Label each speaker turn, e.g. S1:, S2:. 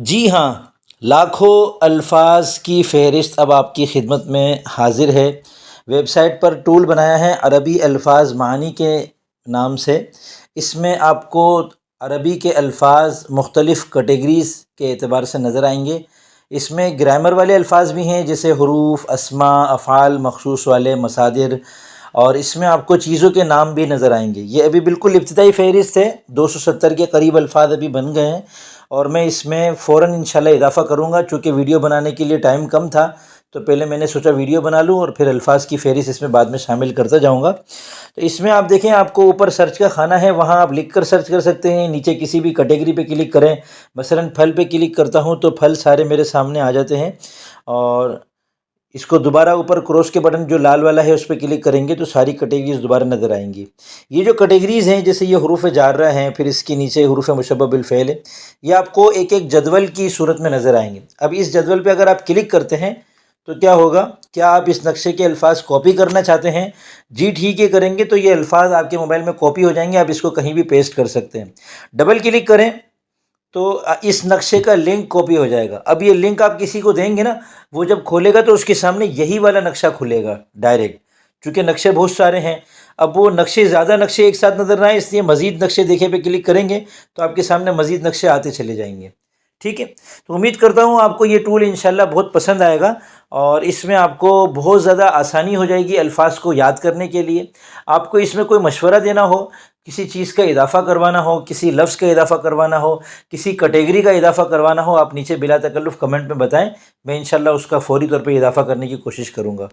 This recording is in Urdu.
S1: جی ہاں، لاکھوں الفاظ کی فہرست اب آپ کی خدمت میں حاضر ہے۔ ویب سائٹ پر ٹول بنایا ہے عربی الفاظ معانی کے نام سے۔ اس میں آپ کو عربی کے الفاظ مختلف کیٹیگریز کے اعتبار سے نظر آئیں گے۔ اس میں گرامر والے الفاظ بھی ہیں، جیسے حروف، اسماء، افعال مخصوص والے، مصادر، اور اس میں آپ کو چیزوں کے نام بھی نظر آئیں گے۔ یہ ابھی بالکل ابتدائی فہرست ہے، 270 کے قریب الفاظ ابھی بن گئے ہیں، اور میں اس میں فوراً انشاءاللہ اضافہ کروں گا، چونکہ ویڈیو بنانے کے لیے ٹائم کم تھا تو پہلے میں نے سوچا ویڈیو بنا لوں اور پھر الفاظ کی فہرست اس میں بعد میں شامل کرتا جاؤں گا۔ تو اس میں آپ دیکھیں، آپ کو اوپر سرچ کا خانہ ہے، وہاں آپ لکھ کر سرچ کر سکتے ہیں، نیچے کسی بھی کیٹیگری پہ کلک کریں۔ مثلاً پھل پہ کلک کرتا ہوں تو پھل سارے میرے سامنے آ جاتے ہیں، اور اس کو دوبارہ اوپر کراس کے بٹن جو لال والا ہے اس پہ کلک کریں گے تو ساری کیٹیگریز دوبارہ نظر آئیں گی۔ یہ جو کیٹیگریز ہیں، جیسے یہ حروف جارہ ہیں، پھر اس کے نیچے حروف مشبہ بالفعل ہے، یہ آپ کو ایک ایک جدول کی صورت میں نظر آئیں گے۔ اب اس جدول پہ اگر آپ کلک کرتے ہیں تو کیا ہوگا؟ کیا آپ اس نقشے کے الفاظ کاپی کرنا چاہتے ہیں؟ جی ٹھیک ہے کریں گے تو یہ الفاظ آپ کے موبائل میں کاپی ہو جائیں گے، آپ اس کو کہیں بھی پیسٹ کر سکتے ہیں۔ ڈبل کلک کریں تو اس نقشے کا لنک کاپی ہو جائے گا۔ اب یہ لنک آپ کسی کو دیں گے نا، وہ جب کھولے گا تو اس کے سامنے یہی والا نقشہ کھلے گا ڈائریکٹ، چونکہ نقشے بہت سارے ہیں۔ اب وہ زیادہ نقشے ایک ساتھ نظر نہ آئے، اس لیے مزید نقشے دیکھے پہ کلک کریں گے تو آپ کے سامنے مزید نقشے آتے چلے جائیں گے۔ ٹھیک ہے، تو امید کرتا ہوں آپ کو یہ ٹول انشاءاللہ بہت پسند آئے گا، اور اس میں آپ کو بہت زیادہ آسانی ہو جائے گی الفاظ کو یاد کرنے کے لیے۔ آپ کو اس میں کوئی مشورہ دینا ہو، کسی چیز کا اضافہ کروانا ہو، کسی لفظ کا اضافہ کروانا ہو، کسی کیٹیگری کا اضافہ کروانا ہو، آپ نیچے بلا تکلف کمنٹ میں بتائیں، میں انشاءاللہ اس کا فوری طور پہ اضافہ کرنے کی کوشش کروں گا۔